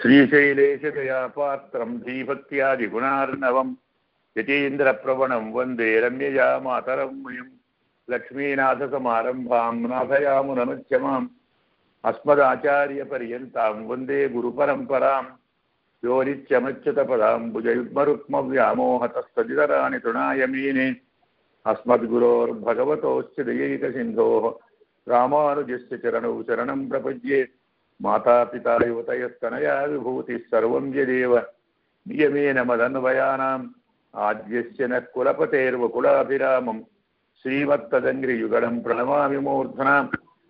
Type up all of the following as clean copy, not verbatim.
శ్రీశైలేశదయాపాత్రం ధీభక్త్యాదిగుణార్ణవం యతీంద్రప్రవణం వందే రమ్యయా మాతరం మునిం లక్ష్మీనాథసమారంభాం నాథయామునమధ్యమాం అస్మదాచార్యపర్యంతాం వందే గురుపరంపరాం యో నిత్యమచ్యుతపదాంబుజయుగ్మరుక్మవ్యామోహతస్తదితరాణి తృణాయ మీనే అస్మద్గురోర్భగవతోస్య దయైకసిన్ధోః రామానుజస్య చరణౌ శరణం ప్రపద్యే మాతాపితా యువతయస్తనయా విభూతిः సర్వం యదేవ నియమేన మదన్వయానాం ఆద్యస్య నః కులపతేర్వకులాభిరామం శ్రీమత్తదంగ్రియుగళం ప్రణమామి మూర్ధనా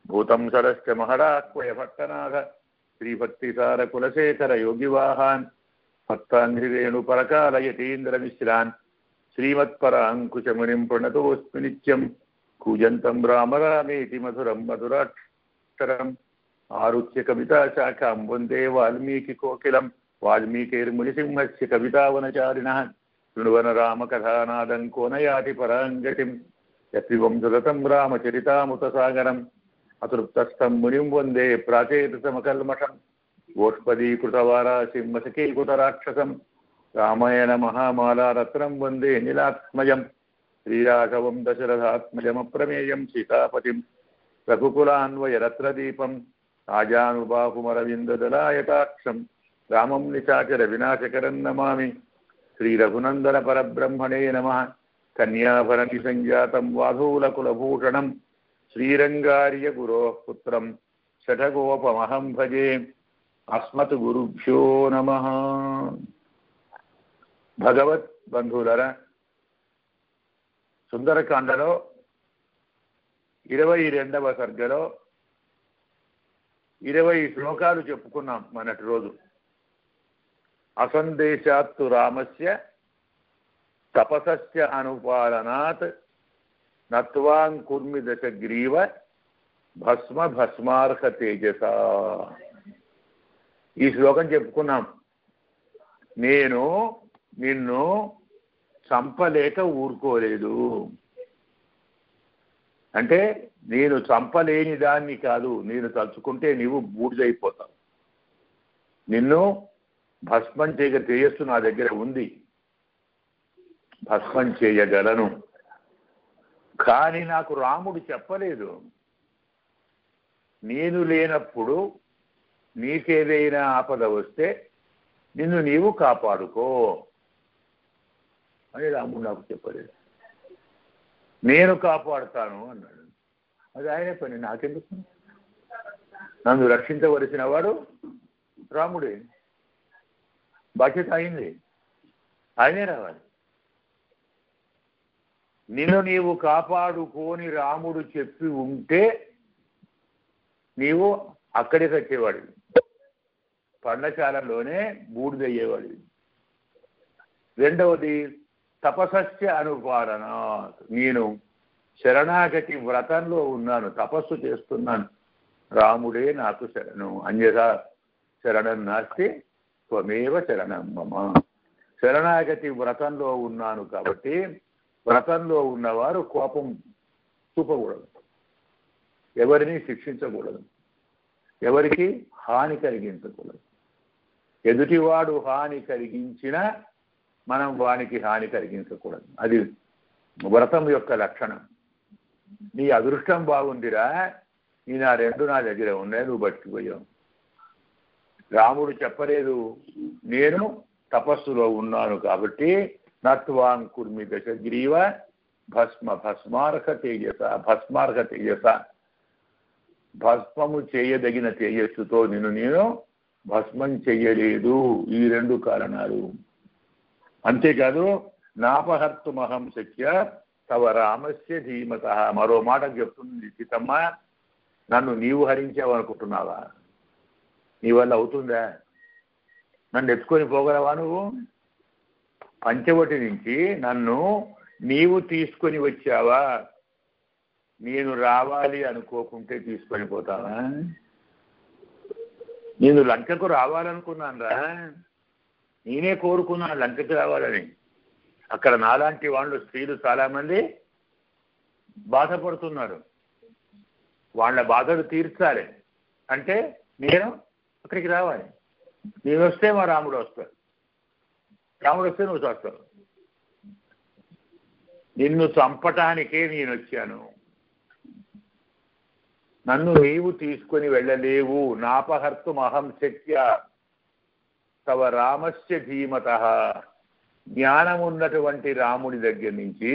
భూతం సరశ్చ మహడాక్వయ భట్టనాథ శ్రీభక్తిసారకులశేఖర యోగివాహాన్ భక్తాంఘ్రిరేణుపరకాలయతీంద్రమిశ్రాన్ శ్రీమత్పరాంకుశమునిం ప్రణతోస్మి నిత్యం కూజంతం రామ రామేతి మధురం మధురాక్షరం ఆరుచ్య కవితాశాఖాం వందే వాల్మీకికోకిలం వాల్మీకిర్మునిసింహస్య కవితావనచారిణः శృణ్వన్ రామకథానాదం కోనయాతి పరాంగతిం యత్వివం సతతం రామచరితామృతసాగరం అతృప్తస్థం మునిం వందే ప్రాచేతసమకల్మషం గోష్పదీకృతవారాసిం మశకీకృతరాక్షసం రామాయణ మహామాలారత్నం వందే నీలాత్మజం శ్రీరాఘవం దశరథాత్మజమప్రమేయం సీతాపతిం రఘుకులాన్వయరత్నదీపం ఆజానుబాహుమరవిందదలాయతాక్షం రామం నిశాచర వినాశకరం నమామి శ్రీరఘునందన పరబ్రహ్మణే నమః కన్యాభరణి సంజాతం వాధూలకులభూషణం శ్రీరంగార్య గురోః పుత్రం శఠగోపమహం భజే అస్మత్ గురుభ్యో నమః. భగవత్ బంధువులరా, సుందరకాండలో 22వ సర్గలో 20 శ్లోకాలు చెప్పుకున్నాం మొన్నటి రోజు. అసందేశాత్తు రామస్య తపసస్య అనుపాలనాత్ నత్వాం కుర్మి దశగ్రీవ భస్మ భస్మార్హ తేజస. ఈ శ్లోకం చెప్పుకున్నాం. నేను నిన్ను చంపలేక ఊరుకోలేదు అంటే నేను చంపలేని దాన్ని కాదు, నేను తలుచుకుంటే నీవు బూడిదైపోతావు. నిన్ను భస్మం చేయగ తేజస్సు నా దగ్గర ఉంది, భస్మం చేయగలను. కానీ నాకు రాముడు చెప్పలేదు, నేను లేనప్పుడు నీకేదైనా ఆపద వస్తే నిన్ను నీవు కాపాడుకో అని రాముడు నాకు చెప్పలేదు. నేను కాపాడుతాను అన్నాడు. అది ఆయనే పని, నాకెందుకు? నన్ను రక్షించవలసిన వాడు రాముడే, బాధ్యత అయింది, ఆయనే రావాలి. నిన్ను నీవు కాపాడుకోని రాముడు చెప్పి ఉంటే నీవు అక్కడే వచ్చేవాడివి, పర్ణశాలలోనే బూడిదయ్యేవాడివి. రెండవది తపస్య అనుపాలన, నేను శరణాగతి వ్రతంలో ఉన్నాను, తపస్సు చేస్తున్నాను, రాముడే నాకు శరణు. అన్యథా శరణం నాస్తి త్వమేవ శరణం మమ. శరణాగతి వ్రతంలో ఉన్నాను కాబట్టి వ్రతంలో ఉన్నవారు కోపం చూపకూడదు, ఎవరిని శిక్షించకూడదు, ఎవరికి హాని కలిగించకూడదు. ఎదుటివాడు హాని కలిగించినా మనం వానికి హాని కలిగించకూడదు. అది వ్రతం యొక్క లక్షణం. నీ అదృష్టం బాగుందిరా, నేను ఆ రెండు నా దగ్గర ఉన్నాయి, నువ్వు బతికిపోయావు. రాముడు చెప్పలేదు, నేను తపస్సులో ఉన్నాను కాబట్టి నత్వాం కుర్మి దశగ్రీవ భస్మ భస్మార్హ తేజస. భస్మార్హ తేజస, భస్మము చేయదగిన తేజస్సుతో నిన్ను నేను భస్మం చెయ్యలేదు. ఈ రెండు కారణాలు. అంతేకాదు నాపహర్తుమహం శక్య తవ రామస్య ధీమత. మరో మాట చెప్తుంది సీతమ్మ, నన్ను నీవు హరించావు అనుకుంటున్నావా? నీ వల్ల అవుతుందా? నన్ను ఎత్తుకొని పోగలవా నువ్వు? పంచవటి నుంచి నన్ను నీవు తీసుకొని వచ్చావా? నేను రావాలి అనుకోకుంటే తీసుకొని పోతావా? నేను లంకకు రావాలనుకున్నాను రా, నేనే కోరుకున్నాను లంకకు రావాలని. అక్కడ నాలాంటి వాళ్ళు స్త్రీలు చాలామంది బాధపడుతున్నారు, వాళ్ళ బాధలు తీర్చాలి అంటే నేను అక్కడికి రావాలి. నేను వస్తే మా రాముడు వస్తాడు, రాముడు వస్తే నువ్వు చస్తావు. నిన్ను చంపటానికే నేను వచ్చాను, నన్ను నీవు తీసుకొని వెళ్ళలేవు. నాపహర్తుమహం శక్య తవ రామస్య ధీమతః. జ్ఞానం ఉన్నటువంటి రాముడి దగ్గర నుంచి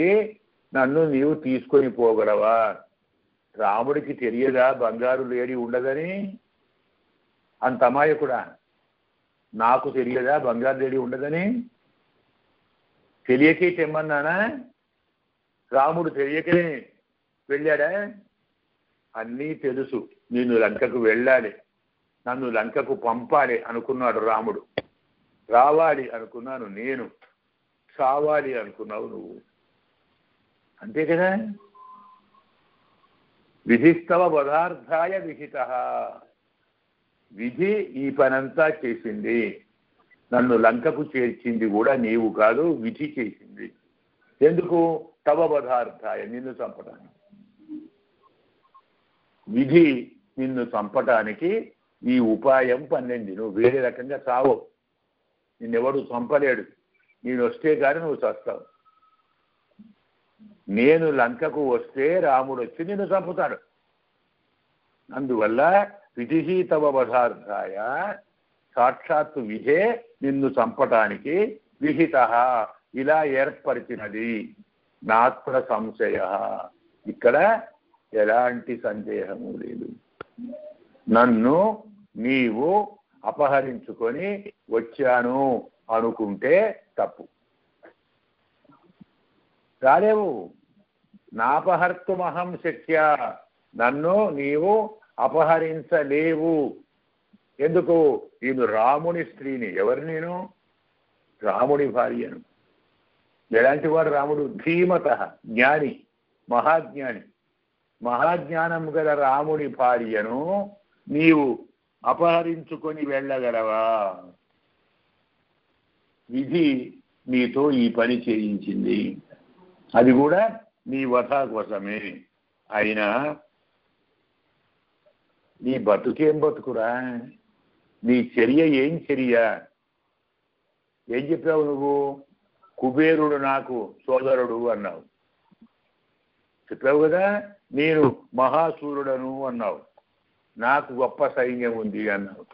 నన్ను నీవు తీసుకొని పోగలవా? రాముడికి తెలియదా బంగారు లేడి ఉండదని? అంత అమాయకుడా? నాకు తెలియదా బంగారు లేడి ఉండదని? తెలియకే తెమ్మన్నానా? రాముడు తెలియకనే వెళ్ళాడా? అన్నీ తెలుసు. నేను లంకకు వెళ్ళాలి, నన్ను లంకకు పంపాలి అనుకున్నాడు రాముడు. రావాలి అనుకున్నాను నేను, చావాలి అనుకున్నావు నువ్వు. అంతే కదా? విధిస్తవ పదార్థాయ విహిత. విధి ఈ పనంతా చేసింది. నన్ను లంకకు చేర్చింది కూడా నీవు కాదు, విధి చేసింది. ఎందుకు? తవ పదార్థాయ, నిన్ను చంపడానికి. విధి నిన్ను చంపటానికి ఈ ఉపాయం పన్నెండు. నువ్వు వేరే రకంగా చావు, నిన్నెవడు చంపలేడు. నేను వస్తే కానీ నువ్వు చస్తావు. నేను లంకకు వస్తే రాముడు వచ్చి నిన్ను చంపుతాడు. అందువల్ల విధి తవ పదార్థాయ, సాక్షాత్తు విధే నిన్ను చంపటానికి విహిత, ఇలా ఏర్పరిచినది. నాత్ర సంశయ, ఇక్కడ ఎలాంటి సందేహము లేదు. నన్ను నీవు అపహరించుకొని వచ్చాను అనుకుంటే తప్పు. రాలేవు. నాపహర్తుమహం శక్య, నన్ను నీవు అపహరించలేవు. ఎందుకు? నేను రాముని స్త్రీని. ఎవరు నేను? రాముడి భార్యను. ఎలాంటి వాడు రాముడు? ధీమత, జ్ఞాని, మహాజ్ఞాని. మహాజ్ఞానం గల రాముడి భార్యను నీవు అపహరించుకొని వెళ్ళగలవా? విధి నీతో ఈ పని చేయించింది, అది కూడా నీ వధ కోసమే. అయినా నీ బతుకేం బతుకురా? నీ చర్య ఏం చర్య? ఏం చెప్పావు నువ్వు? కుబేరుడు నాకు సోదరుడు అన్నావు, చెప్పావు కదా. నేను మహాసూరుడను అన్నావు, నాకు గొప్ప సైన్యం ఉంది అన్నావు.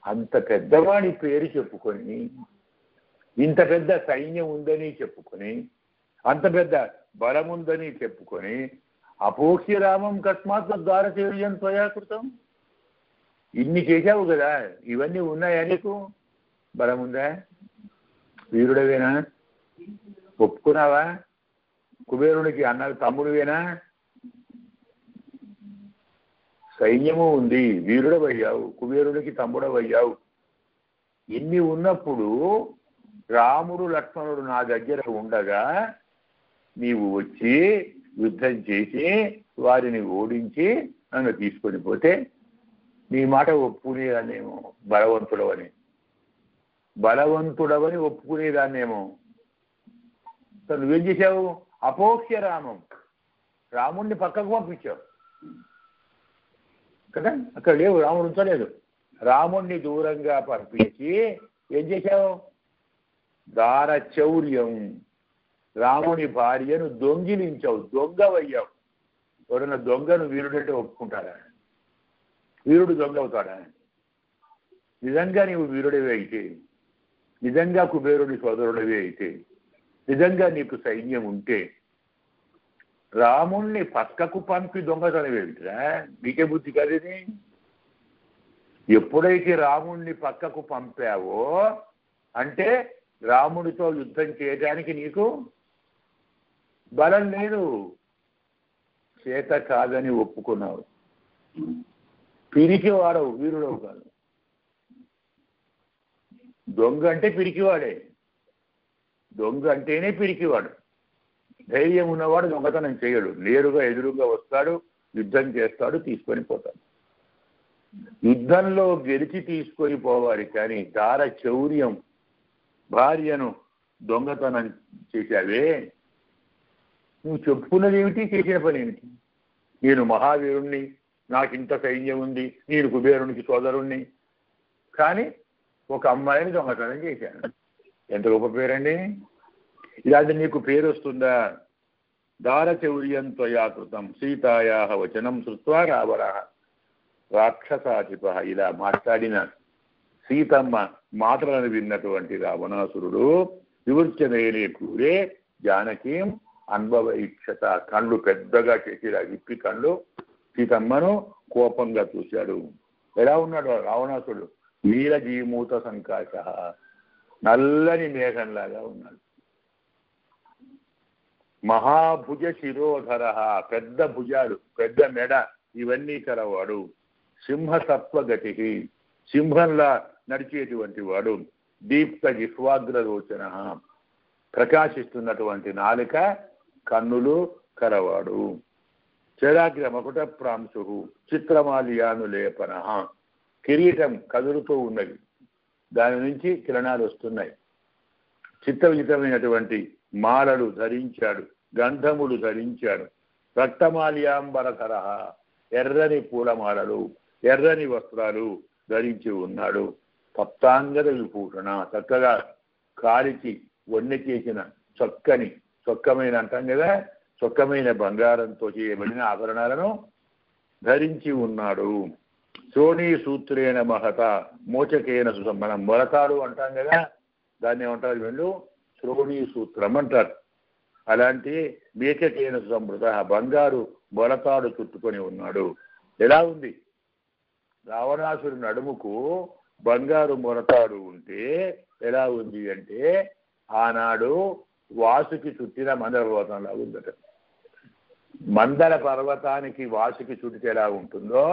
అంత పెద్దవాడి పేరు చెప్పుకొని, ఇంత పెద్ద సైన్యం ఉందని చెప్పుకొని, అంత పెద్ద బలం ఉందని చెప్పుకొని, అపోక్ష్య రామం కస్మాత్ ద్వారసేవ్యం త్వయా కృతం. ఇన్ని చేశావు కదా, ఇవన్నీ ఉన్నాయా నీకు? బలం ఉందా? వీరుడవేనా? ఒప్పుకున్నావా? కుబేరునికి అన్న తమ్ముడివేనా? సైన్యము ఉంది, వీరుడవయ్యావు, కుబేరునికి తమ్ముడవయ్యావు. ఇన్ని ఉన్నప్పుడు రాముడు లక్ష్మణుడు నా దగ్గర ఉండగా నీవు వచ్చి యుద్ధం చేసి వారిని ఓడించి నన్ను తీసుకొని పోతే నీ మాట ఒప్పుకునేదాన్నేమో. బలవంతుడవని ఒప్పుకునేదాన్నేమో. నువ్వేం చేశావు? అపోక్ష్య రామం, రాముణ్ణి పక్కకు పంపించావు కదా. అక్కడ లేవు, రాముడు ఉంచలేదు. రాముణ్ణి దూరంగా పంపించి ఏం చేశావు? దారచౌర్యం, రాముని భార్యను దొంగిలించావు, దొంగవయ్యావు. ఎవరన్నా దొంగను వీరుడంటే ఒప్పుకుంటారా? వీరుడు దొంగ అవుతాడా? నిజంగా నీవు వీరుడివే అయితే, నిజంగా కుబేరుని సోదరుడివే అయితే, నిజంగా నీకు సైన్యం ఉంటే రాముణ్ణి పక్కకు పంపి దొంగతనమేమిటిరా? నీకే బుద్ధి కాదేది. ఎప్పుడైతే రాముణ్ణి పక్కకు పంపావో అంటే రాముడితో యుద్ధం చేయడానికి నీకు బలం లేదు, చేత కాదని ఒప్పుకున్నావు. పిరికివాడవు, వీరుడవు కాదు. దొంగ అంటే పిరికివాడే. దొంగ అంటేనే పిరికివాడు. ధైర్యం ఉన్నవాడు దొంగతనం చేయడు. నేరుగా ఎదురుగా వస్తాడు, యుద్ధం చేస్తాడు, తీసుకొని పోతాడు. యుద్ధంలో గెలిచి తీసుకొని పోవాలి. కానీ దార చౌర్యం, భార్యను దొంగతనం చేశావే, నువ్వు చెప్పుకున్నది ఏమిటి, చేసిన పని ఏమిటి? నేను మహావీరుణ్ణి, నాకు ఇంత సైన్యం ఉంది, నేను కుబేరునికి సోదరుణ్ణి. కానీ ఒక అమ్మాయిని దొంగతనం చేశాను. ఎంత గొప్ప పేరండి! ఇలాంటి నీకు పేరు వస్తుందా? దారచౌర్యం త్వయా కృతం సీతాయా వచనం శ్రుత్వా రావణః రాక్షసాధిపః. ఇలా మాట్లాడిన సీతమ్మ మాటలను విన్నటువంటి రావణాసురుడు వివృత్యనయనే క్రూరే జానకీం అన్వవైక్షత. కళ్ళు పెద్దగా చేసి విప్పి కళ్ళు సీతమ్మను కోపంగా చూశాడు. ఎలా ఉన్నాడు రావణాసురుడు? నీలజీమూత సంకాశ, నల్లని మేఘంలాగా ఉన్నాడు. మహాభుజ శిరోధర, పెద్ద భుజాలు, పెద్ద మెడ, ఇవన్నీ కలవాడు. సింహసత్వగతి, సింహంలా నడిచేటువంటి వాడు. దీప్త జిహ్వాగ్రలోచన, ప్రకాశిస్తున్నటువంటి నాలుక, కన్నులు కలవాడు. చరాగ్ర మకుట ప్రాంశు చిత్రమాల్యానులేపన, కిరీటం కదులుతూ ఉన్నది, దాని నుంచి కిరణాలు వస్తున్నాయి. చిత్ర విచిత్రమైనటువంటి మాలలు ధరించాడు, గంధములు ధరించాడు. రక్తమాల్యాంబరధర, ఎర్రని పూలమాలలు, ఎర్రని వస్త్రాలు ధరించి ఉన్నాడు. తప్తాంగద విభూషణ, చక్కగా కాలిచి వన్నె చేసిన చొక్కమైన అంటాం కదా, చొక్కమైన బంగారంతో చేయబడిన ఆభరణాలను ధరించి ఉన్నాడు. శ్రోణీ సూత్రేణ మహత మోచకేన మనం మొలతాడు అంటాం కదా, దాన్ని ఏమంటారు వీళ్ళు? శ్రోణీ సూత్రం అంటారు. అలాంటి మేచకేన సంవృత, బంగారు మొలతాడు చుట్టుకొని ఉన్నాడు. ఎలా ఉంది? రావణాసుడి నడుముకు బంగారు మొలతాడు ఉంటే ఎలా ఉంది అంటే, ఆనాడు వాసుకి చుట్టిన మందర పర్వతంలా ఉందట. మందర పర్వతానికి వాసుకి చుట్టితే ఎలా ఉంటుందో,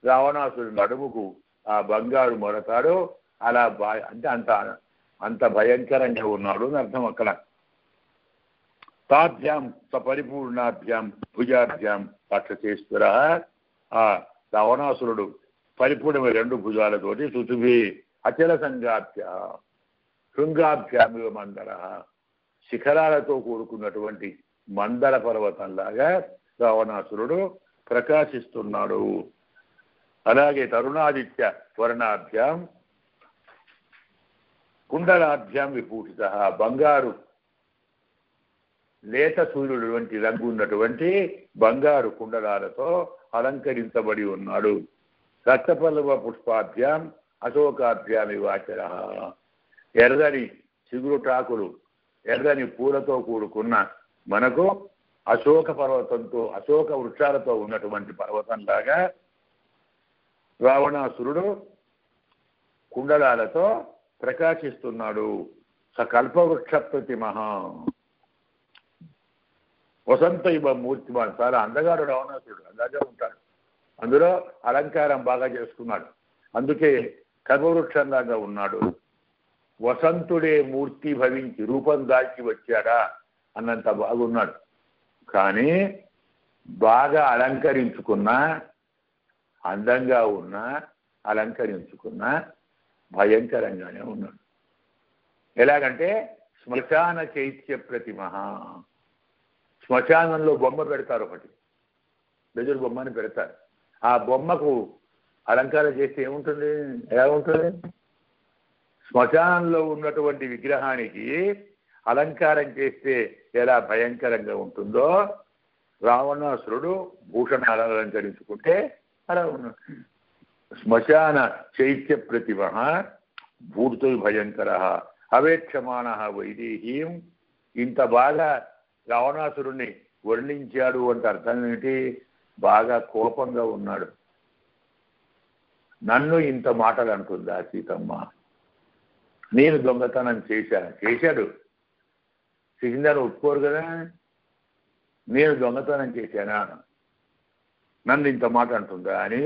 రావణాసుడి నడుముకు ఆ బంగారు మొలతాడు అలా అంటే అంత భయంకరంగా ఉన్నాడు అని అర్థం. అక్కడ తాభ్యాం సపరిపూర్ణాభ్యాం భుజాభ్యాం రాక్షసేశ్వర, ఆ రావణాసురుడు పరిపూర్ణమైన 2 భుజాలతోటి శుచుభి అచల సంగాభ్య శృంగాభ్యామివ మందర, శిఖరాలతో కూడుకున్నటువంటి మందర పర్వతంలాగా రావణాసురుడు ప్రకాశిస్తున్నాడు. అలాగే తరుణాదిత్య వర్ణాభ్యాం కుండలాభ్యాం విభూషిత, బంగారు లేత సూర్యుడు వంటి రంగు ఉన్నటువంటి బంగారు కుండలాలతో అలంకరించబడి ఉన్నాడు. రక్తపల్లవ పుష్పాభ్యాం అశోకాభ్యాం వివాచర, ఎర్రని చిగురుటాకులు, ఎర్రని పూలతో కూడుకున్న మనకు అశోక పర్వతంతో, అశోక వృక్షాలతో ఉన్నటువంటి పర్వతంలాగా రావణాసురుడు కుండలాలతో ప్రకాశిస్తున్నాడు. సకల్పవృక్ష ప్రతిమహ వసంత ఇవ మూర్తిమాన్, చాలా అందగాడు రావణాసురుడు, అందాగా ఉంటాడు. అందులో అలంకారం బాగా చేసుకున్నాడు, అందుకే కల్పవృక్షంలాగా ఉన్నాడు. వసంతుడే మూర్తి భవించి రూపం దాల్చి వచ్చాడా అన్నంత బాగున్నాడు. కానీ బాగా అలంకరించుకున్నా, అందంగా ఉన్నా, అలంకరించుకున్నా భయంకరంగానే ఉన్నాడు. ఎలాగంటే శ్మశాన చైత్య ప్రతిమ, శ్మశానంలో బొమ్మ పెడతారు, ఒకటి బెదురు బొమ్మని పెడతారు. ఆ బొమ్మకు అలంకారం చేస్తే ఏముంటుంది? ఎలా ఉంటుంది? శ్మశానంలో ఉన్నటువంటి విగ్రహానికి అలంకారం చేస్తే ఎలా భయంకరంగా ఉంటుందో, రావణాసురుడు భూషణాలు అలంకరించుకుంటే అలా ఉన్నాడు. శ్మశాన చైత్య ప్రతిమ భూతో భయంకర అవేక్షమాణ వైదేహీం. ఇంత బాగా రావణాసురుణ్ణి వర్ణించాడు అంటే అర్థం ఏంటి? బాగా కోపంగా ఉన్నాడు. నన్ను ఇంత మాటలు అంటుందా సీతమ్మ? నేను దొంగతనం చేశాడు చేసిందని ఒప్పుకోరు కదా. నేను దొంగతనం చేశానా, నన్ను ఇంత మాట అంటుందా అని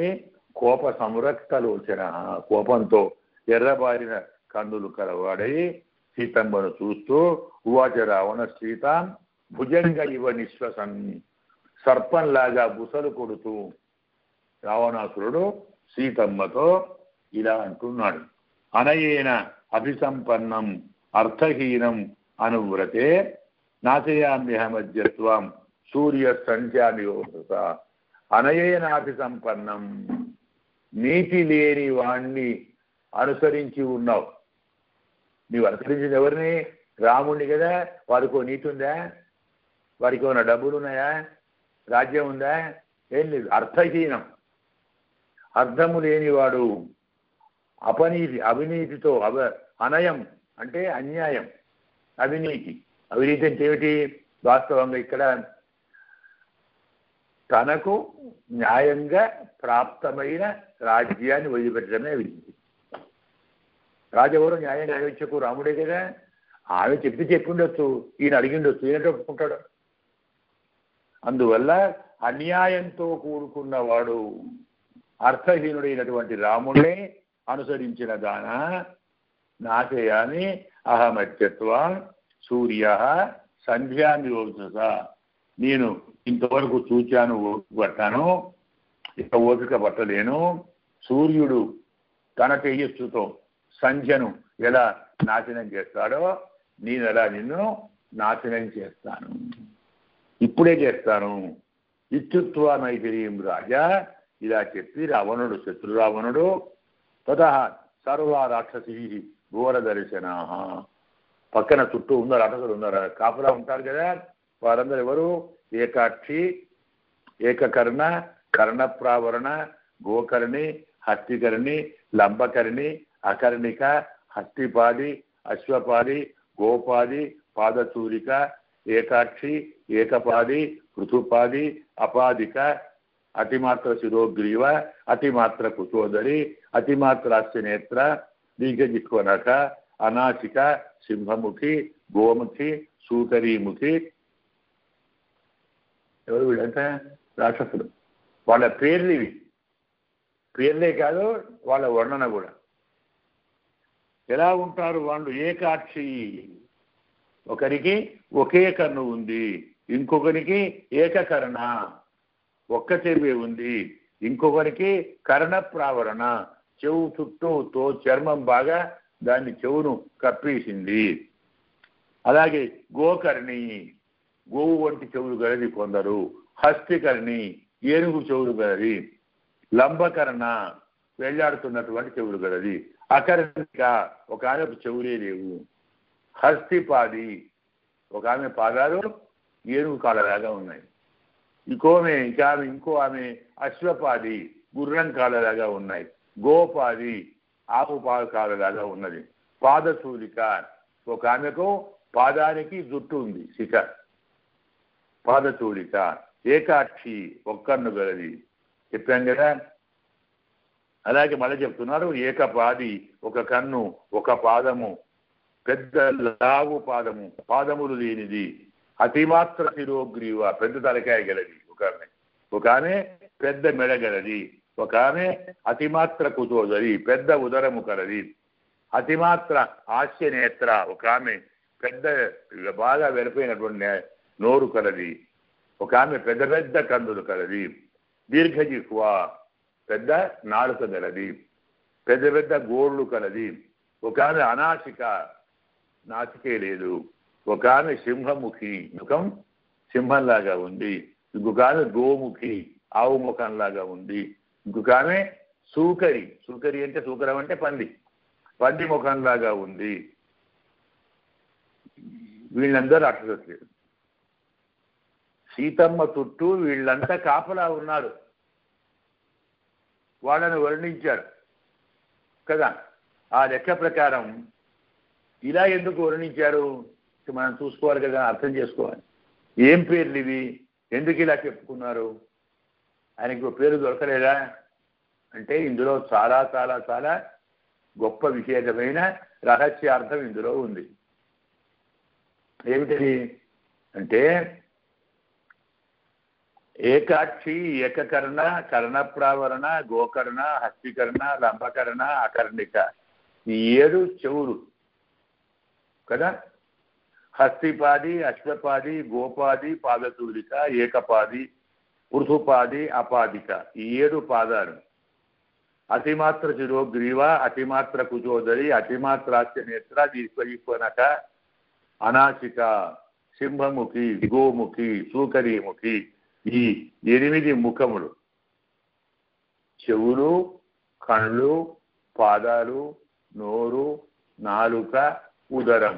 కోప సంరక్తలోచన, కోపంతో ఎర్రబారిన కన్నులు కలవాడై సీతమ్మను చూస్తూ ఉవాచ రావణ సీతాం భుజంగ ఇవ నిశ్వసన్, సర్పంలాగా బుసలు కొడుతూ రావణాసురుడు సీతమ్మతో ఇలా అంటున్నాడు. అనయేన అభిసంపన్నం అర్థహీనం అనువ్రతే నాశయామ్యహమద్యత్వం సూర్య సంధ్యానియోధత. అనయేనాభిసంపన్నం, నీతి లేని వాణ్ణి అనుసరించి ఉన్నావు. నీవు అనుసరించింది ఎవరిని? రాముడిని కదా. వారికి ఓ నీతి ఉందా? వారికి ఏమైనా డబ్బులు ఉన్నాయా? రాజ్యం ఉందా? ఏం లేదు. అర్థహీనం, అర్థము లేనివాడు, అపనీతి, అవినీతితో అనయం అంటే అన్యాయం, అవినీతి. అవినీతి అంటే ఏమిటి? వాస్తవంగా ఇక్కడ తనకు న్యాయంగా ప్రాప్తమైన రాజ్యాన్ని వదిలిపెట్టడమే అవినీతి. రాజెవరు? న్యాయంగా అయోధ్యకు రాముడే కదా. ఆమె చెప్పిండొచ్చు, ఈయన అడిగిండొచ్చు, ఈయన ఒప్పుకుంటాడు. అందువల్ల అన్యాయంతో కూడుకున్నవాడు, అర్థహీనుడైనటువంటి రాముడే అనుసరించిన దాన నాశయాన్ని అహమత్యత్వ సూర్య సంధ్యానిరోధస. నేను ఇంతవరకు చూచాను, ఓపిక పట్టాను, ఇక ఓపిక పట్టలేను. సూర్యుడు తన తేజస్సుతో సంధ్యను ఎలా నాశనం చేస్తాడో నేను ఎలా నిన్ను నాశనం చేస్తాను, ఇప్పుడే చేస్తాను. ఇత్యుక్త్వ మైత్రీం రాజా, ఇలా చెప్పి రావణుడు, శత్రు రావణుడు, తతః సర్వ రాక్షసీ ఘోర దర్శనా, పక్కన చుట్టూ ఉన్నారు, రాక్షసులు ఉన్నారు, కాపులా ఉంటారు కదా, వారందరూ ఎవరు? ఏకాక్షి, ఏకకర్ణ, కర్ణప్రావరణ, గోకర్ణి, హస్తికర్ణి, లంబకర్ణి, అకర్ణిక, హస్తిపాది, అశ్వపాది, గోపాది, పాదచూరిక, ఏకాక్షి, ఏకపాది, పృథుపాది, అపాదిక, అతిమాత్ర శిరోగ్రీవ, అతిమాత్ర కుచోదరి, అతిమాత్రాస్య నేత్ర, దీర్ఘజిహ్వనక, అనాసిక, సింహముఖి, గోముఖి, సూకరీముఖి. ఎవరు వీళ్ళంతా? రాక్షసులు. వాళ్ళ పేర్లు ఇవి. పేర్లే కాదు, వాళ్ళ వర్ణన కూడా. ఎలా ఉంటారు వాళ్ళు? ఏకాక్షి, ఒకరికి ఒకే కన్ను ఉంది, ఇంకొకరికి ఏకకర్ణ, ఒక్క చెవి ఉంది, ఇంకొకరికి కర్ణప్రావరణ, చెవు చుట్టూతో చర్మం బాగా దాన్ని చెవును కప్పేసింది. అలాగే గోకర్ణి, గోవు వంటి చెవులు గలది కొందరు. హస్తికర్ణి, ఏనుగు చెవులు గలది. లంబకర్ణ, వెళ్ళాడుతున్నటువంటి చెవులు గలది. అకర్ణిక, ఒక ఆమెకు చెవులే లేవు. హస్తిపాది, ఒక ఆమె పాదాలు ఏనుగు కాళ్ళలాగా ఉన్నాయి. ఇంకో ఆమె అశ్వపాది, గుర్రం కాళ్ళలాగా ఉన్నాయి. గోపాది, ఆవు కాళ్ళలాగా ఉన్నది. పాదచూలిక, ఒక ఆమెకు పాదానికి జుట్టు ఉంది, శిఖ, పాదచూలిక. ఏకాక్షి, ఒక్కన్ను గలది, చెప్పాం కదా. అలాగే మళ్ళీ చెప్తున్నారు, ఏకపాది, ఒక కన్ను, ఒక పాదము, పెద్ద లావు పాదము, పాదములు లేనిది. అతిమాత్ర శిరోగ్రీవ, పెద్ద తలకాయ గలది ఒక ఆమె, పెద్ద మెడ గలది ఒక ఆమె. అతిమాత్ర కుచోదరి, పెద్ద ఉదరము కలది. అతిమాత్ర హాస్యనేత్ర, ఒక ఆమె పెద్ద బాగా వెరిపోయినటువంటి నోరు కలది. ఒక ఆమె పెద్ద పెద్ద కందులు కలది. దీర్ఘజిహ్వ, పెద్ద నాలుక గలది. పెద్ద పెద్ద గోళ్ళు కలది. ఒక ఆమె అనాసిక, నాసికే లేదు. ఒక ఆమె సింహముఖి, ముఖం సింహంలాగా ఉంది. ఇంకొక ఆమె గోముఖి, ఆవు ముఖంలాగా ఉంది. ఇంకొక ఆమె సూకరి, సూకరి అంటే సూకరం అంటే పంది, పంది ముఖంలాగా ఉంది. వీళ్ళందరూ రాక్షసులు. సీతమ్మ చుట్టూ వీళ్ళంతా కాపలా ఉన్నారు, వాళ్ళని వర్ణించారు కదా. ఆ లెక్క ప్రకారం ఇలా ఎందుకు వర్ణించారు మనం చూసుకోవాలి కదా, అర్థం చేసుకోవాలి. ఏం పేర్లు ఇవి, ఎందుకు ఇలా చెప్పుకున్నారు? ఆయనకు పేరు దొరకలేదా అంటే ఇందులో చాలా చాలా చాలా గొప్ప విశేషమైన రహస్యార్థం ఇందులో ఉంది. ఏమిటది అంటే, ఏకాక్షి, ఏకకర్ణ, కర్ణప్రావరణ, గోకర్ణ, హస్తికర్ణ, లంబకర్ణ, అకర్ణిక, ఈ 7 చెవులు కదా. హస్తిపాది, అశ్వపాది, గోపాది, పాదచూలిక, ఏకపాది, పృథుపాది, అపాదిక, ఈ 7 పాదాలు. అతిమాత్ర శిరోగ్రీవ, అతిమాత్ర కుచోదరి, అతిమాత్రాస్య నేత్ర, దీర్ఘజిహ్వనక, అనాసిక, సింహముఖి, గోముఖి, సూకరీముఖి, ఈ 8 ముఖములు. చెవులు, కళ్ళు, పాదాలు, నోరు, నాలుక, ఉదరం,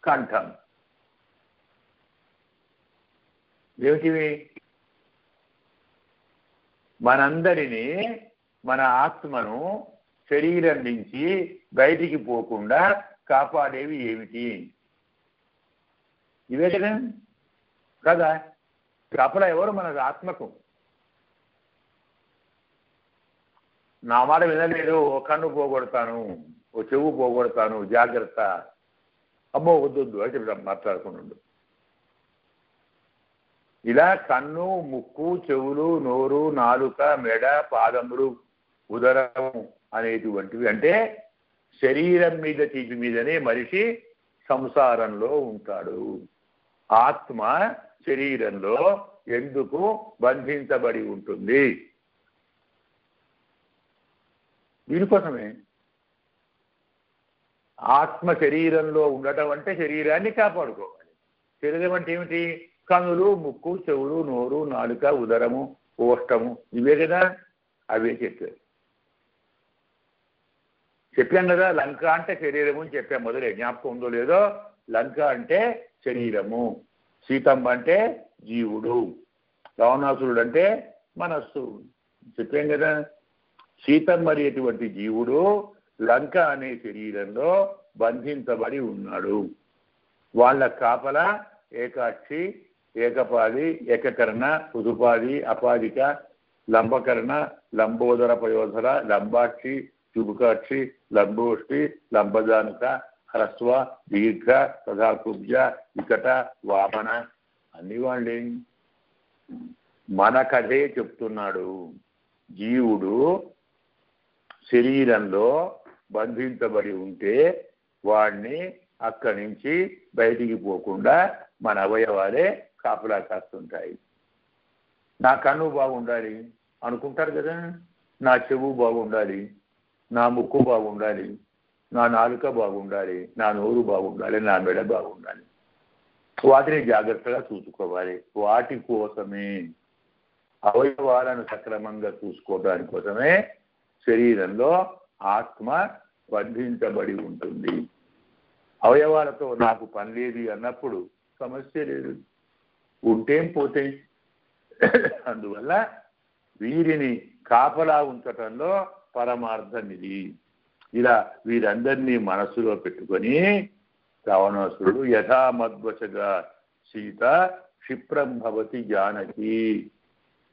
కంఠం. ఏమిటివి? మనందరినీ, మన ఆత్మను శరీరం నుంచి బయటికి పోకుండా కాపాడేవి ఏమిటి? ఇవే కదా కదా. కాపలా ఎవరు? మన ఆత్మకు. నా మాట వినలేదు, ఓ కన్ను పోగొడతాను, ఓ చెవు పోగొడతాను, జాగ్రత్త, అమ్మో వద్దు అయితే మాట్లాడుకున్నాడు. ఇలా కన్ను, ముక్కు, చెవులు, నోరు, నాలుక, మెడ, పాదములు, ఉదరం అనేటువంటివి అంటే శరీరం మీద తీపి మీదనే మనిషి సంసారంలో ఉంటాడు. ఆత్మ శరీరంలో ఎందుకు బంధించబడి ఉంటుంది? దీనికోసమే. ఆత్మ శరీరంలో ఉండటం అంటే శరీరాన్ని కాపాడుకోవాలి. శరీరం అంటే ఏమిటి? కన్నులు, ముక్కు, చెవులు, నోరు, నాలుక, ఉదరము, ఓష్టము, ఇవే కదా. అవే చెప్పాం కదా. లంక అంటే శరీరము అని చెప్పాం మొదలే, జ్ఞాపకం ఉందో లేదో. లంక అంటే శరీరము, సీతమ్మ అంటే జీవుడు, రావణాసురుడు అంటే మనస్సు. చెప్పాం కదా. సీతమ్మ అనేటువంటి జీవుడు లంక అనే శరీరంలో బంధించబడి ఉన్నాడు. వాళ్ళ కాపల ఏకాక్షి, ఏకపాది, ఏకకర్ణ, ఉదుపాది, అపాదిక, లంబకర్ణ, లంబోదర పయోధర, లంబాక్షి, చుబుకాక్షి, లంబోష్టి, లంబజానుక, హ్రస్వ, దీర్ఘ, తథాకుబ్జ, వికట, వామన, అన్ని వాళ్ళే. మన కథే చెప్తున్నాడు. జీవుడు శరీరంలో బంధించబడి ఉంటే వాడిని అక్కడి నుంచి బయటికి పోకుండా మన అవయవాలే కాపలా కాస్తుంటాయి. నా కన్ను బాగుండాలి అనుకుంటారు కదా, నా చెవు బాగుండాలి, నా ముక్కు బాగుండాలి, నా నాలుక బాగుండాలి, నా నోరు బాగుండాలి, నా మెడ బాగుండాలి. వాటిని జాగ్రత్తగా చూసుకోవాలి. వాటి కోసమే, అవయవాలను సక్రమంగా చూసుకోవడానికి కోసమే శరీరంలో ఆత్మ బంధించబడి ఉంటుంది. అవయవాలతో నాకు పని లేదు అన్నప్పుడు సమస్య లేదు, ఉంటేం పోతే. అందువల్ల వీరిని కాపలా ఉంచటంలో పరమార్థం ఇది. ఇలా వీరందరినీ మనస్సులో పెట్టుకొని రావణాసురుడు యథామద్వశగా సీత క్షిప్రం భవతి జానకి.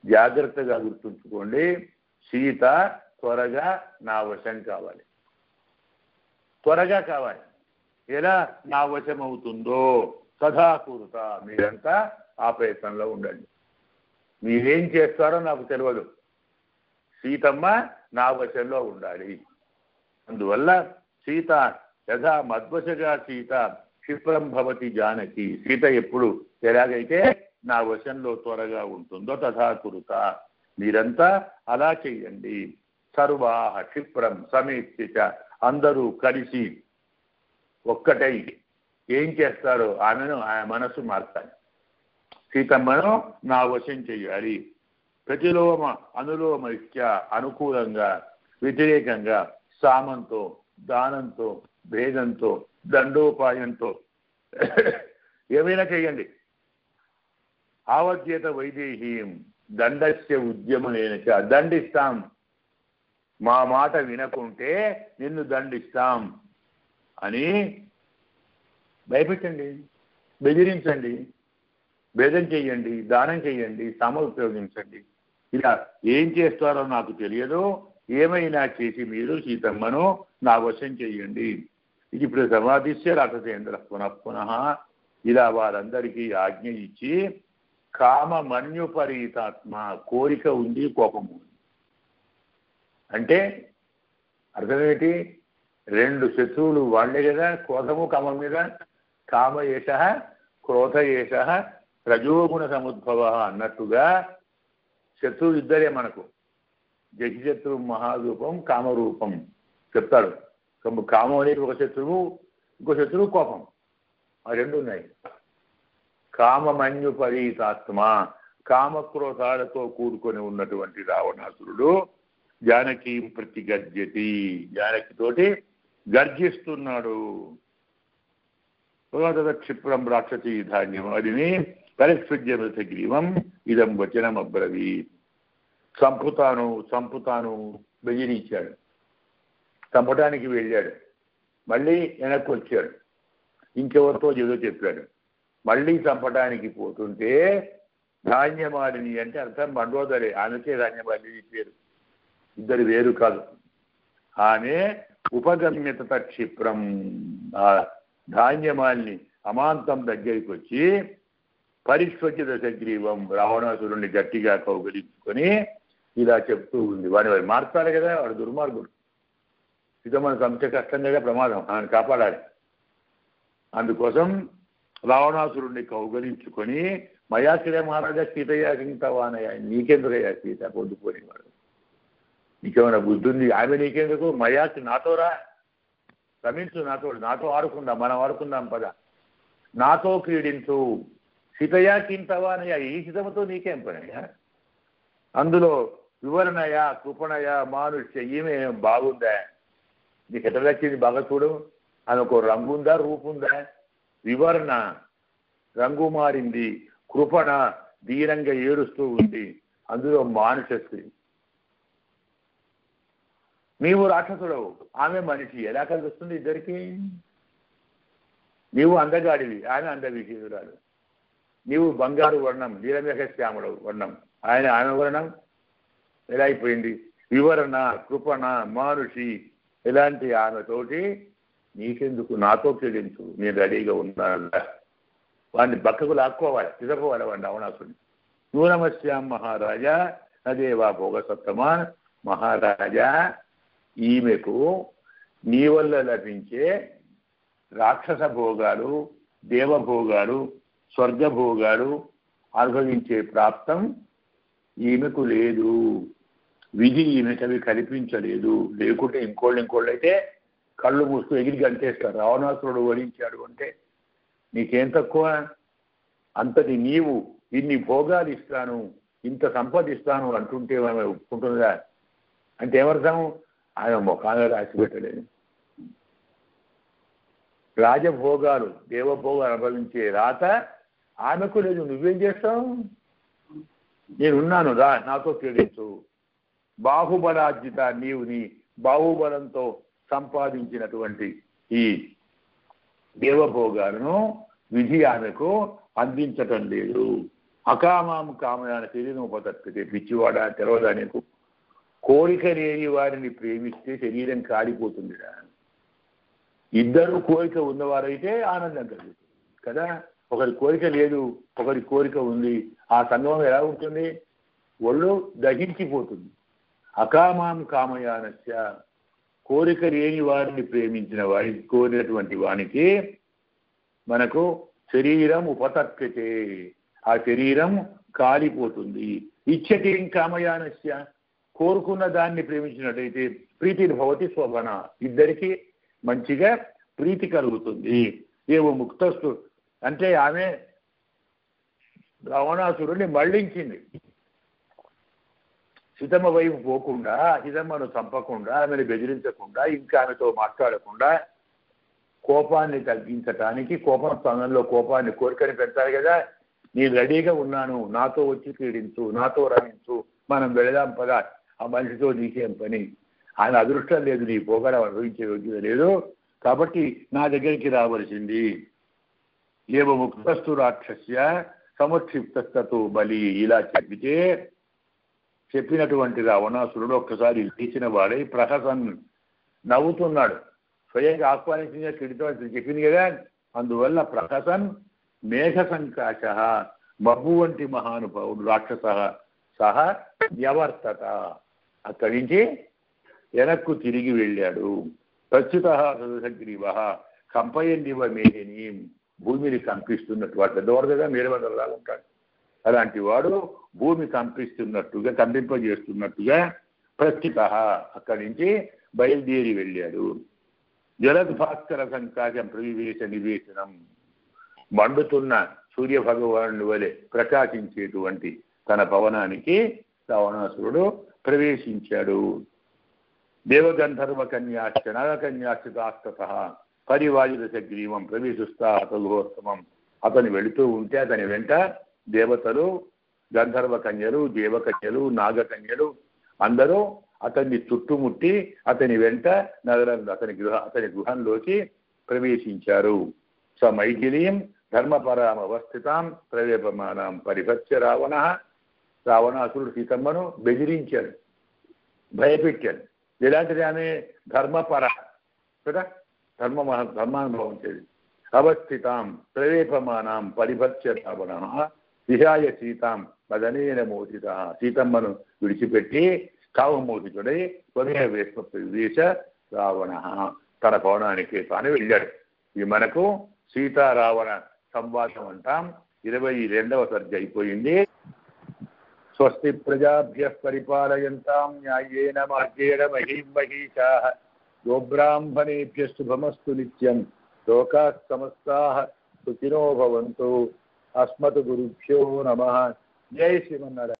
జాగ్రత్తగా గుర్తుంచుకోండి, సీత త్వరగా నా వశం కావాలి, త్వరగా కావాలి. ఎలా నా వశం అవుతుందో తథా కురుత. మీరంతా ఆ ప్రయత్నంలో ఉండండి. మీరేం చేస్తారో నాకు తెలియదు, సీతమ్మ నా వశంలో ఉండాలి. అందువల్ల సీత యథా మద్వశగా సీత క్షిప్రం భవతి జానకి. సీత ఎప్పుడు ఎలాగైతే నా వశంలో త్వరగా ఉంటుందో తథా కురుత, మీరంతా అలా చెయ్యండి. సర్వాహ క్షిప్రం సమేత్య, అందరూ కలిసి ఒక్కటై ఏం చేస్తారో ఆమెను ఆ మనసు మార్చాలి. సీతమ్మను నా వశం చెయ్యాలి. ప్రతిలోమ అనులోమ ఇత్య, అనుకూలంగా వ్యతిరేకంగా, సామంతో, దానంతో, భేదంతో, దండోపాయంతో ఏమైనా చెయ్యండి. ఆవద్యేత వైదేహీం దండస్య ఉద్యమనేనచ, దండిస్తాం, మా మాట వినకుంటే నిన్ను దండిస్తాం అని భయపెట్టండి, బెదిరించండి, భేదం చెయ్యండి, దానం చెయ్యండి, సమ ఉపయోగించండి. ఇలా ఏం చేస్తారో నాకు తెలియదు, ఏమైనా చేసి మీరు సీతమ్మను నా వశం చెయ్యండి. ఇది ఇప్పుడు సమాధిస్య రాక్షసేంద్ర పునః. ఇలా వారందరికీ ఆజ్ఞ ఇచ్చి, కామమన్యుపరీతాత్మ, కోరిక ఉంది, కోపం ఉంది. అంటే అర్థమేంటి? రెండు శత్రువులు వాళ్లే కదా, క్రోధము కామం మీద. కామ ఏష, క్రోధ ఏష, రజోగుణ సముద్భవ అన్నట్టుగా శత్రువులు ఇద్దరే మనకు. జశత్రు మహారూపం, కామరూపం చెప్తాడు. కామం అనేది ఒక శత్రువు, ఇంకో శత్రువు కోపం, ఆ రెండు ఉన్నాయి. కామమన్యుపరీతాత్మ, కామక్రోధాలతో కూడుకొని ఉన్నటువంటి రావణాసురుడు జానకి ప్రతిగద్యతి, జానకితోటి గర్జిస్తున్నాడు. క్షిప్రం రాక్షసి ధాన్యం అదిని పరిస్ఫుజ్యమృత గ్రీవం ఇదం వచనం అబ్రవీ. చంపుతాను బెదిరించాడు. చంపడానికి వెళ్ళాడు, మళ్ళీ వెనక్కి వచ్చాడు, ఇంకెవరితో ఏదో చెప్పాడు. మళ్ళీ చంపడానికి పోతుంటే ధాన్యమాలిని అంటే అర్థం మండోదరి, ఆమెకే ధాన్యమాలిని పేరు, ఇద్దరు వేరు కాదు. ఆమె ఉపగమ్యత క్షిప్రం, ఆ ధాన్యమాలిని అమాంతం దగ్గరికి వచ్చి పరిస్వచ్ఛ దశగ్రీవం రావణాసురుణ్ణి గట్టిగా కౌగలించుకొని ఇలా చెప్తూ ఉంది. వాడిని మార్చాలి కదా, వాడు దుర్మార్గుడు. ఇదో మనకు అంత కష్టం కదా, ప్రమాదం, ఆయన కాపాడాలి. అందుకోసం రావణాసురుణ్ణి కౌగలించుకొని మయాశ్రయ మహారాజా సీతయ్య కింతవానయ్య, నీకెందుకయ్యా సీత పొద్దుపోయినవాడు, నీకేమైనా బుద్ధి ఉంది? ఆమె నీకెందుకు? మయాసి నాతో రా, రమించు, నాతో ఆడుకుందాం, మనం ఆడుకుందాం పద, నాతో క్రీడించు. సీతయ్య కింతవానయ్య, ఈ సీతమ్మతో నీకేం పనయ్యా? అందులో వివరణయ కృపణయ మానుష్య, ఈమె బాగుందా, నీకు ఎట్లా వచ్చింది బాగా చూడు, ఆమె ఒక రంగు ఉందా, రూపు ఉందా? వివరణ రంగు మారింది, కృపణ దీనంగా ఏడుస్తూ ఉంది, అందులో మానుష స్త్రీ. నీవు రాక్షసుడవు, ఆమె మనిషి, ఎలా కలిసి వస్తుంది ఇద్దరికి? నీవు అందగాడివి, ఆమె అందవిషయురాలు. నీవు బంగారు వర్ణం, నీలమేఘ శ్యాముడు వర్ణం, ఆమె వర్ణం ఎలా అయిపోయింది? వివరణ కృపణ మానుషి, ఇలాంటి ఆమెతోటి నీకెందుకు, నాతో క్రీడించు, నేను రెడీగా ఉన్నాను. వాడిని బక్కకు లాక్కోవాలి, తిరగవాలి వాడిని రావణాసుడిని. నూనమస్యాం మహారాజా నదేవా భోగసత్తమా, మహారాజా ఈమెకు నీ వల్ల లభించే రాక్షస భోగాలు, దేవభోగాలు, స్వర్గభోగాలు అనుభవించే ప్రాప్తం ఈమెకు లేదు. విధి ఈమెకు అవి కల్పించలేదు. లేకుంటే ఇంకోళ్ళు అయితే కళ్ళు మూసుకు ఎగిరి గంటేస్తారు. రావణాసురుడు వరించాడు అంటే నీకేం తక్కువ? అంతటి నీవు ఇన్ని భోగాలు ఇస్తాను, ఇంత సంపదిస్తాను అంటుంటే ఆమె ఒప్పుకుంటుందా? అంటే ఏమర్థం? ఆమె ముఖాన్ని రాసి పెట్టలేదు. రాజభోగాలు, దేవభోగాలు అనుభవించే రాత ఆమెకు లేదు. నువ్వేం చేస్తావు? నేనున్నాను, రా నాతో క్రీడించు. బాహుబలార్జిత, నీవు నీ బాహుబలంతో సంపాదించినటువంటి ఈ దేవభోగాలను విధి ఆమెకు అందించటం లేదు. అకామాం కామయాన శరీరం ఉపతత్తే, పిచ్చివాడా తెరవదా నీకు? కోరిక లేని వారిని ప్రేమిస్తే శరీరం కాలిపోతుందిరా. ఇద్దరు కోరిక ఉన్నవారైతే ఆనందం కలుగుతుంది కదా. ఒకరి కోరిక లేదు, ఒకరి కోరిక ఉంది, ఆ సంగమం ఎలా ఉంటుంది? ఒళ్ళు దహించిపోతుంది. అకామాం కామయానస్య, కోరిక లేని వారిని ప్రేమించిన వారికి, కోరినటువంటి వానికి మనకు శరీరం ఉపతత్యతే, ఆ శరీరం కాలిపోతుంది. ఇచ్చటి కామయానస్య, కోరుకున్న దాన్ని ప్రేమించినట్టయితే ప్రీతిని భవతి శోభన, ఇద్దరికి మంచిగా ప్రీతి కలుగుతుంది. ఏవో ముక్తస్తు అంటే ఆమె రావణాసురుడిని మళ్లించింది. సీతమ్మ వైపు పోకుండా, సీతమ్మను చంపకుండా, ఆమెను బెదిరించకుండా, ఇంకా ఆమెతో మాట్లాడకుండా కోపాన్ని తగ్గించటానికి, కోపం స్థానంలో కోపాన్ని, కోరికని పెడతారు కదా. నేను రెడీగా ఉన్నాను, నాతో వచ్చి క్రీడించు, నాతో రమించు, మనం వెళదాం పదా, ఆ మనిషితో నీకేం పని? ఆయన అదృష్టం లేదు, నీ పోగడం అనుభవించే యోగ్యత లేదు, కాబట్టి నా దగ్గరికి రావలసింది. ఏవ ముక్తస్తు రాక్షస్య సముక్షిప్తస్తు బలి, ఇలా చెప్పినటువంటి రావణాసురుడు ఒక్కసారి లేచిన వాడై ప్రహసన్ నవ్వుతున్నాడు. స్వయంగా ఆహ్వానించిన క్రీడితో చెప్పింది కదా. అందువల్ల ప్రహసన్ మేఘ సంకాశ, మబ్బు వంటి మహానుభావుడు రాక్షస సహ న్యవర్తత, అక్కడి నుంచి వెనక్కు తిరిగి వెళ్ళాడు. ప్రస్తుత సదసగ్రీవ కంపయందివ మేహిని, భూమిని కంపిస్తున్నట్టు, వాడు పెద్దవాడు కదా, మేరవందలాగా ఉంటాడు. అలాంటి వాడు భూమి కంపిస్తున్నట్టుగా, కంపింపజేస్తున్నట్టుగా ప్రస్థిత, అక్కడి నుంచి బయలుదేరి వెళ్ళాడు. జలద్భాస్కర సంకాశం ప్రవివేశ నివేశనం, మండుతున్న సూర్య భగవానుడి వలె ప్రకాశించేటువంటి తన భవనానికి రావణాసురుడు ప్రవేశించాడు. దేవగంధర్వకన్యాశ్చ నరకన్యాశ్చితాస్తతః పరివాయుదశగ్రీవం ప్రవేశిస్తా తదుహోత్తమం. అతను వెళుతూ ఉంటే అతని వెంట దేవతలు, గంధర్వ కన్యలు, దేవకన్యలు, నాగకన్యలు అందరూ అతన్ని చుట్టుముట్టి అతని వెంట అతని గృహంలోకి ప్రవేశించారు. స మైథిలీం ధర్మపరామవస్థితాం ప్రవేపమానాం పరిభత్స్య రావణాసురుడు సీతమ్మను బెదిరించాడు, భయపెట్టాడు. ఎలాంటిది? ఆమె ధర్మపర కదా, ధర్మానుభవం చేది. అవస్థితాం ప్రవేపమానాం పరిభత్స్య రావణ విహాయ సీతాం మదనేన మోసిత. సీతమ్మను విడిచిపెట్టి కామమోహితుడై స్వదేశ రావణ తన భవనానికి తాను వెళ్ళాడు. ఇది మనకు సీతారావణ సంవాదం అంటాం. 22వ సర్గ అయిపోయింది. స్వస్తి ప్రజాభ్యః పరిపాలయంతాం న్యాయేన మార్గేణ మహీం మహీషాః గోబ్రాహ్మణేభ్యః శుభమస్తు నిత్యం. లోకాః సమస్తాః సుఖినో భవంతు. అస్మత్ గురుభ్యో నమః. జై శ్రీమన్నారాయణ.